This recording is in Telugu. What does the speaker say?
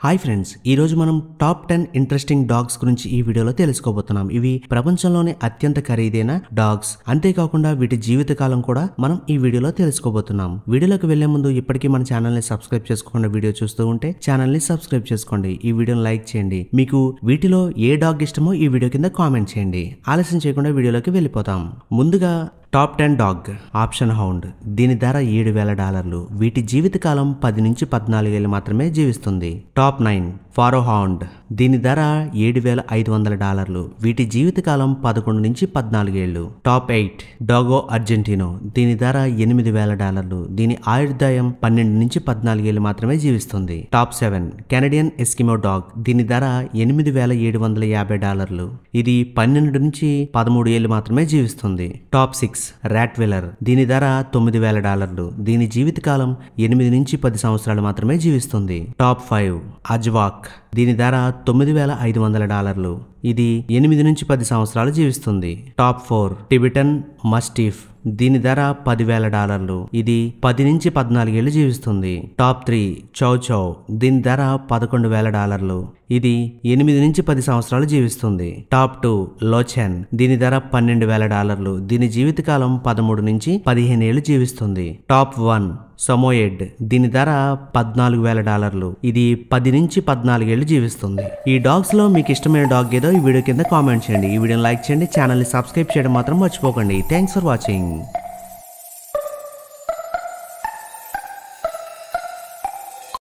హాయ్ ఫ్రెండ్స్, ఈ రోజు మనం టాప్ 10 ఇంట్రెస్టింగ్ డాగ్స్ గురించి ఈ వీడియోలో తెలుసుకోబోతున్నాం. ఇవి ప్రపంచంలోనే అత్యంత ఖరీదైన డాగ్స్, అంతేకాకుండా వీటి జీవితకాలం కూడా మనం ఈ వీడియోలో తెలుసుకోబోతున్నాం. వీడియోలోకి వెళ్లే ముందు ఇప్పటికీ మన ఛానల్ ని సబ్స్క్రైబ్ చేసుకోకుండా వీడియో చూస్తూ ఉంటే ఛానల్ ని సబ్స్క్రైబ్ చేసుకోండి. ఈ వీడియోని లైక్ చేయండి. మీకు వీటిలో ఏ డాగ్ ఇష్టమో ఈ వీడియో కింద కామెంట్ చేయండి. ఆలస్యం చేయకుండా వీడియోలోకి వెళ్ళిపోతాం. ముందుగా టాప్ 10 డాగ్ ఆప్షన్ హౌండ్. దీని ధర $7,000. వీటి జీవితకాలం 10 నుంచి 14 ఏళ్ళు మాత్రమే జీవిస్తుంది. Top 9 Pharaoh hound. దీని ధర $7,500. వీటి జీవితకాలం 11 నుంచి 14 ఏళ్ళు. Top 8 Dogo Argentino. దీని ధర $8,000. దీని ఆయుర్దాయం 12 నుంచి 14 ఏళ్ళు మాత్రమే జీవిస్తుంది. Top 7 Canadian Eskimo dog. దీని ధర $8,750. ఇది 12 నుంచి 13 ఏళ్ళు మాత్రమే జీవిస్తుంది. టాప్ 6 రాట్వెలర్. దీని ధర $9,000. దీని జీవితకాలం 8 నుంచి 10 సంవత్సరాలు మాత్రమే జీవిస్తుంది. Top 5 Azawakh. దీని ధర $9,500. ఇది 8 నుంచి 10 సంవత్సరాలు జీవిస్తుంది. Top 4 Tibetan mastiff. దీని ధర $10,000. ఇది 10 నుంచి 14 ఏళ్ళు జీవిస్తుంది. Top 3 chow chow. దీని ధర $11,000. ఇది 8 నుంచి 10 సంవత్సరాలు జీవిస్తుంది. Top 2 Lowchen. దీని ధర $12,000. దీని జీవితకాలం 13 నుంచి 15 ఏళ్ళు జీవిస్తుంది. Top 1 Samoyed. దీని ధర $14,000. ఇది 10 నుంచి 14 ఏళ్ళు జీవిస్తుంది. ఈ డాగ్స్ లో మీకు ఇష్టమైన డాగ్ ఏదో ఈ వీడియో కింద కామెంట్ చేయండి. ఈ వీడియోని లైక్ చేయండి. ఛానల్ ని సబ్స్క్రైబ్ చేయడం మాత్రం మర్చిపోకండి. Thanks for watching.